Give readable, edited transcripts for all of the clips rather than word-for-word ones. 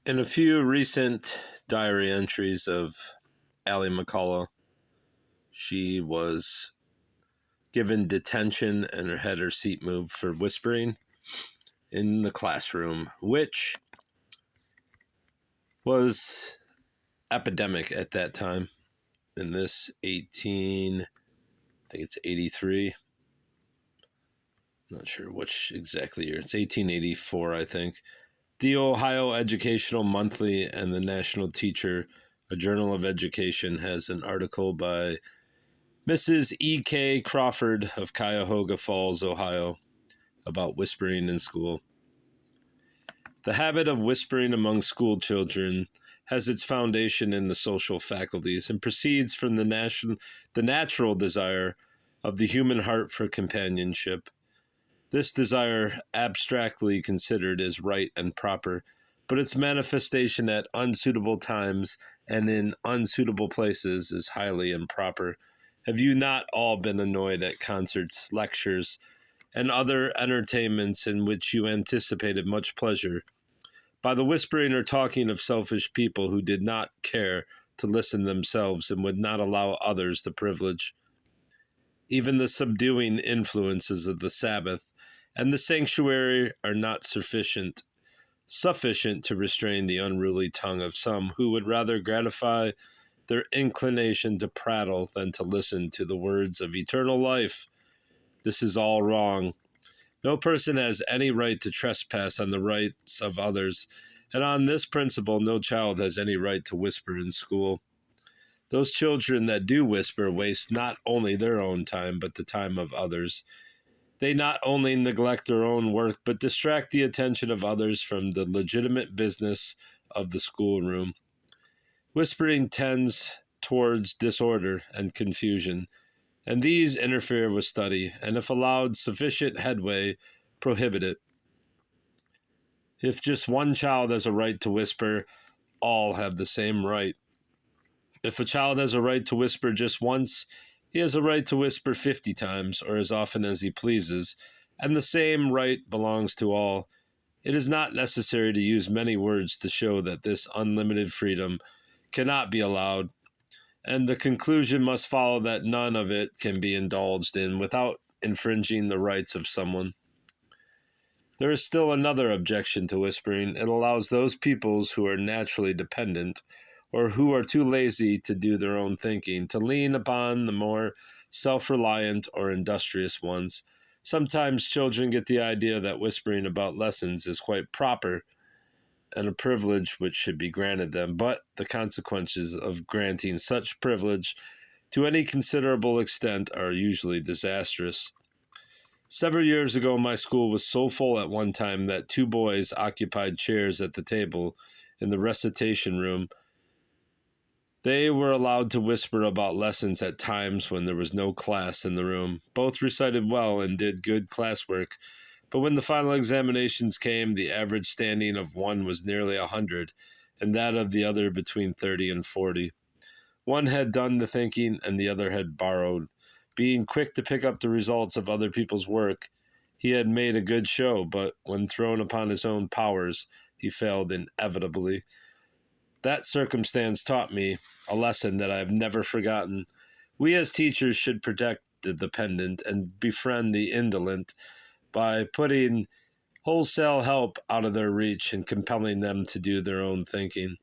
In a few recent diary entries of Allie McCullough, she was given detention and had her seat moved for whispering in the classroom, which was epidemic at that time. In this I think it's 83. Not sure which exactly year. It's 1884, I think. The Ohio Educational Monthly and the National Teacher, a journal of education, has an article by Mrs. E.K. Crawford of Cuyahoga Falls, Ohio, about whispering in school. The habit of whispering among school children has its foundation in the social faculties and proceeds from the natural desire of the human heart for companionship. This desire, abstractly considered, is right and proper, but its manifestation at unsuitable times and in unsuitable places is highly improper. Have you not all been annoyed at concerts, lectures, and other entertainments in which you anticipated much pleasure by the whispering or talking of selfish people who did not care to listen themselves and would not allow others the privilege? Even the subduing influences of the Sabbath and the sanctuary are not sufficient to restrain the unruly tongue of some who would rather gratify their inclination to prattle than to listen to the words of eternal life. This is all wrong. No person has any right to trespass on the rights of others, and on this principle no child has any right to whisper in school. Those children that do whisper waste not only their own time, but the time of others. They not only neglect their own work, but distract the attention of others from the legitimate business of the schoolroom. Whispering tends towards disorder and confusion, and these interfere with study, and if allowed sufficient headway, prohibit it. If just one child has a right to whisper, all have the same right. If a child has a right to whisper just once, he has a right to whisper 50 times, or as often as he pleases, and the same right belongs to all. It is not necessary to use many words to show that this unlimited freedom cannot be allowed, and the conclusion must follow that none of it can be indulged in without infringing the rights of someone. There is still another objection to whispering. It allows those peoples who are naturally dependent, or who are too lazy to do their own thinking, to lean upon the more self-reliant or industrious ones. Sometimes children get the idea that whispering about lessons is quite proper and a privilege which should be granted them, but the consequences of granting such privilege to any considerable extent are usually disastrous. Several years ago, my school was so full at one time that 2 boys occupied chairs at the table in the recitation room. They were allowed to whisper about lessons at times when there was no class in the room. Both recited well and did good classwork, but when the final examinations came, the average standing of one was nearly 100, and that of the other between 30 and 40. One had done the thinking, and the other had borrowed. Being quick to pick up the results of other people's work, he had made a good show, but when thrown upon his own powers, he failed inevitably. That circumstance taught me a lesson that I have never forgotten. We as teachers should protect the dependent and befriend the indolent by putting wholesale help out of their reach and compelling them to do their own thinking.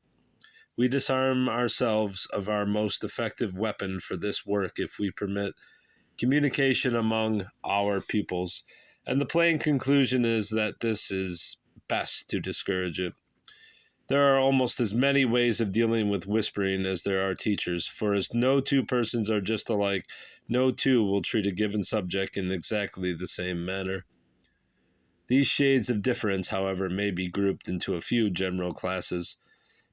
We disarm ourselves of our most effective weapon for this work if we permit communication among our pupils, and the plain conclusion is that this is best to discourage it. There are almost as many ways of dealing with whispering as there are teachers, for as no 2 persons are just alike, no 2 will treat a given subject in exactly the same manner. These shades of difference, however, may be grouped into a few general classes.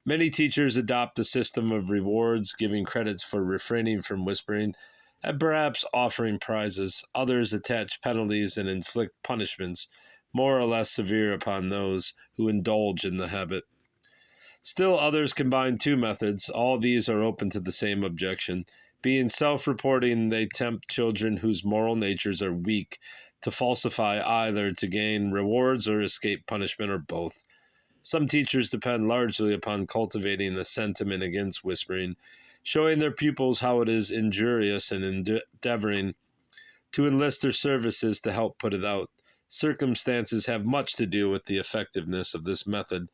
Many teachers adopt a system of rewards, giving credits for refraining from whispering, and perhaps offering prizes. Others attach penalties and inflict punishments, more or less severe, upon those who indulge in the habit. Still others combine 2 methods. All these are open to the same objection. Being self-reporting, they tempt children whose moral natures are weak to falsify either to gain rewards or escape punishment or both. Some teachers depend largely upon cultivating a sentiment against whispering, showing their pupils how it is injurious and endeavoring to enlist their services to help put it out. Circumstances have much to do with the effectiveness of this method.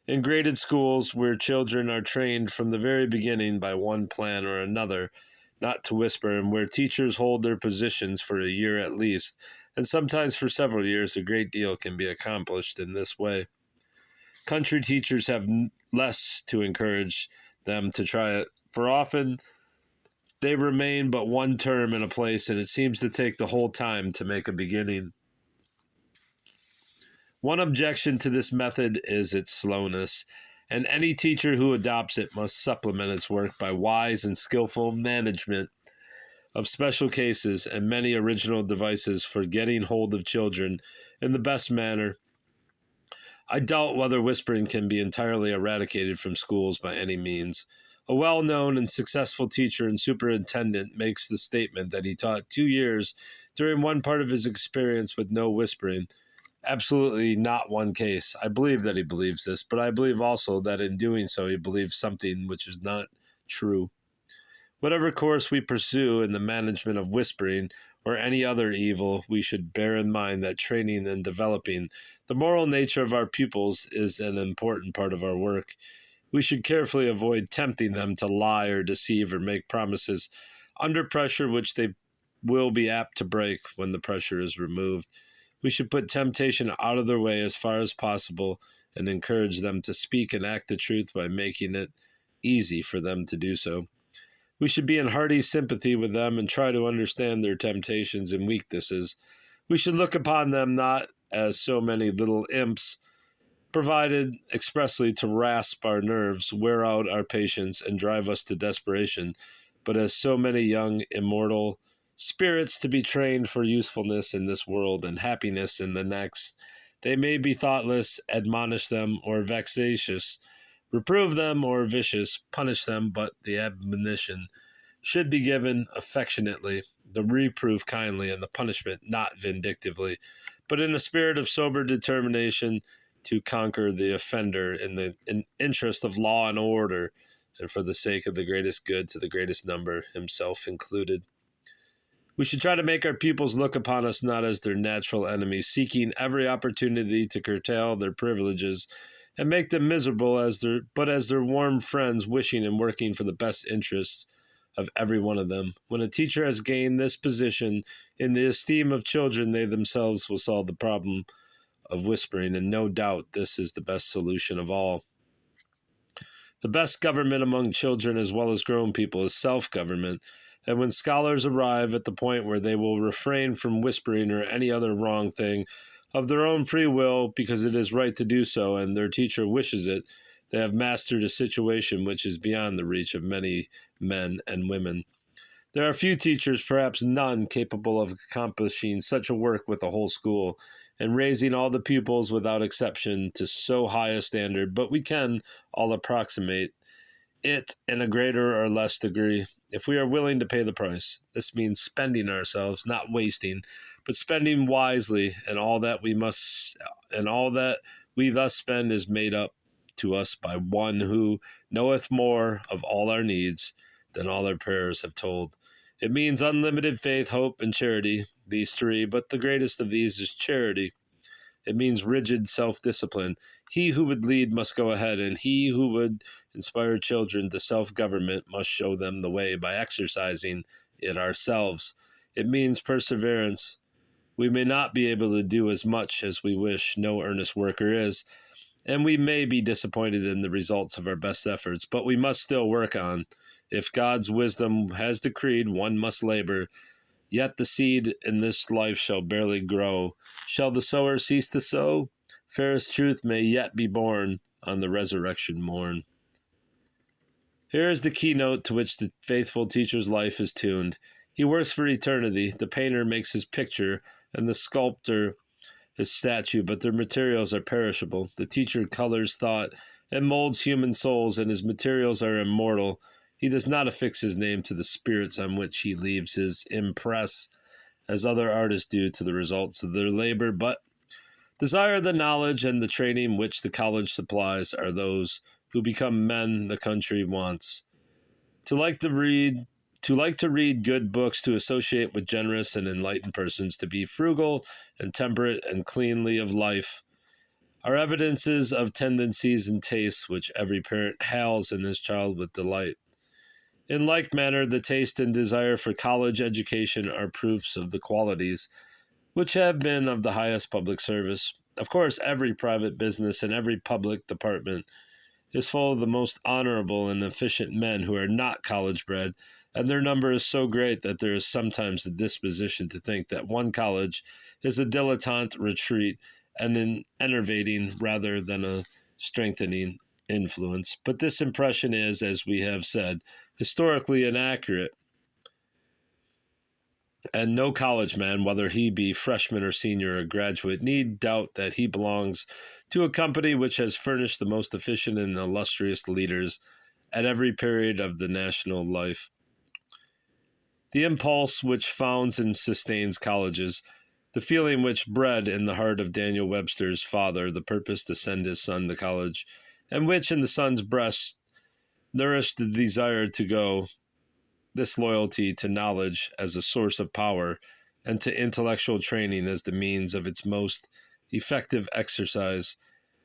In graded schools, where children are trained from the very beginning by one plan or another, not to whisper, and where teachers hold their positions for a year at least, and sometimes for several years, a great deal can be accomplished in this way. Country teachers have less to encourage them to try it, for often they remain but one term in a place, and it seems to take the whole time to make a beginning. One objection to this method is its slowness, and any teacher who adopts it must supplement its work by wise and skillful management of special cases and many original devices for getting hold of children in the best manner. I doubt whether whispering can be entirely eradicated from schools by any means. A well-known and successful teacher and superintendent makes the statement that he taught 2 years during one part of his experience with no whispering. Absolutely not one case. I believe that he believes this, but I believe also that in doing so he believes something which is not true. Whatever course we pursue in the management of whispering or any other evil, we should bear in mind that training and developing the moral nature of our pupils is an important part of our work. We should carefully avoid tempting them to lie or deceive or make promises under pressure which they will be apt to break when the pressure is removed. We should put temptation out of their way as far as possible and encourage them to speak and act the truth by making it easy for them to do so. We should be in hearty sympathy with them and try to understand their temptations and weaknesses. We should look upon them not as so many little imps provided expressly to rasp our nerves, wear out our patience, and drive us to desperation, but as so many young, immortal spirits to be trained for usefulness in this world and happiness in the next. They may be thoughtless, admonish them, or vexatious, reprove them, or vicious, punish them, but the admonition should be given affectionately, the reproof kindly, and the punishment not vindictively, but in a spirit of sober determination to conquer the offender in the interest of law and order, and for the sake of the greatest good to the greatest number, himself included. We should try to make our pupils look upon us not as their natural enemies, seeking every opportunity to curtail their privileges and make them miserable but as their warm friends, wishing and working for the best interests of every one of them. When a teacher has gained this position in the esteem of children, they themselves will solve the problem of whispering, and no doubt this is the best solution of all. The best government among children as well as grown people is self-government, and when scholars arrive at the point where they will refrain from whispering or any other wrong thing of their own free will because it is right to do so and their teacher wishes it, they have mastered a situation which is beyond the reach of many men and women. There are few teachers, perhaps none, capable of accomplishing such a work with a whole school and raising all the pupils without exception to so high a standard, but we can all approximate it in a greater or less degree if we are willing to pay the price. This means spending ourselves, not wasting, but spending wisely, and all that we thus spend is made up to us by one who knoweth more of all our needs than all our prayers have told. It means unlimited faith, hope, and charity, these three, but the greatest of these is charity. It means rigid self-discipline. He who would lead must go ahead, and he who would inspire children to self-government must show them the way by exercising it ourselves. It means perseverance. We may not be able to do as much as we wish, no earnest worker is, and we may be disappointed in the results of our best efforts, but we must still work on. If God's wisdom has decreed one must labor, yet the seed in this life shall barely grow. Shall the sower cease to sow? Fairest truth may yet be born on the resurrection morn. Here is the keynote to which the faithful teacher's life is tuned. He works for eternity. The painter makes his picture, and the sculptor his statue, but their materials are perishable. The teacher colors thought and molds human souls, and his materials are immortal. He does not affix his name to the spirits on which he leaves his impress, as other artists do to the results of their labor, but Desire the knowledge and the training which the college supplies are those who become men the country wants. To like to read good books, to associate with generous and enlightened persons, to be frugal and temperate and cleanly of life, are evidences of tendencies and tastes which every parent hails in his child with delight. In like manner, the taste and desire for college education are proofs of the qualities which have been of the highest public service. Of course, every private business and every public department is full of the most honorable and efficient men who are not college bred, and their number is so great that there is sometimes a disposition to think that one college is a dilettante retreat and an enervating rather than a strengthening influence. But this impression is, as we have said, historically inaccurate, and no college man, whether he be freshman or senior or graduate, need doubt that he belongs to a company which has furnished the most efficient and illustrious leaders at every period of the national life. The impulse which founds and sustains colleges, the feeling which bred in the heart of Daniel Webster's father the purpose to send his son to college, and which in the son's breast nourished the desire to go, this loyalty to knowledge as a source of power and to intellectual training as the means of its most effective exercise,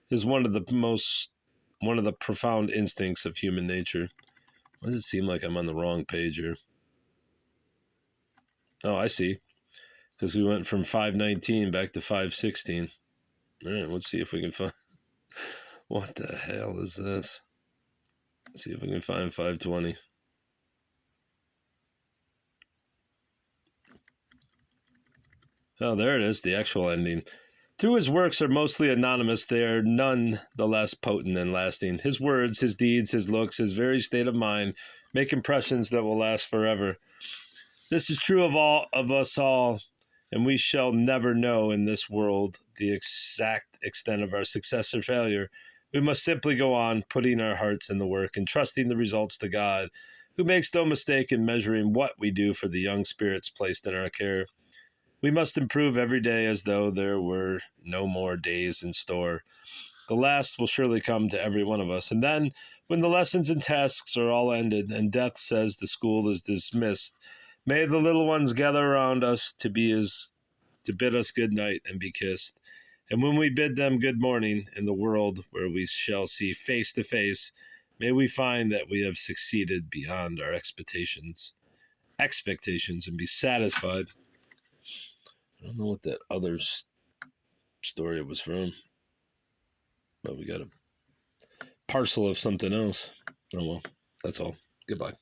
is one of the profound instincts of human nature. Why does it seem like I'm on the wrong page here? Oh, I see. Because we went from 519 back to 516. All right, let's see if we can find... What the hell is this? Let's see if we can find 520. Oh, there it is, the actual ending. Though his works are mostly anonymous, they are none the less potent and lasting. His words, his deeds, his looks, his very state of mind make impressions that will last forever. This is true of us all, and we shall never know in this world the exact extent of our success or failure. We must simply go on, putting our hearts in the work and trusting the results to God, who makes no mistake in measuring what we do for the young spirits placed in our care. We must improve every day as though there were no more days in store. The last will surely come to every one of us. And then, when the lessons and tasks are all ended, and death says the school is dismissed, may the little ones gather around us to bid us good night and be kissed. And when we bid them good morning in the world where we shall see face to face, may we find that we have succeeded beyond our expectations and be satisfied. I don't know what that other story was from, but we got a parcel of something else. Oh well, that's all. Goodbye.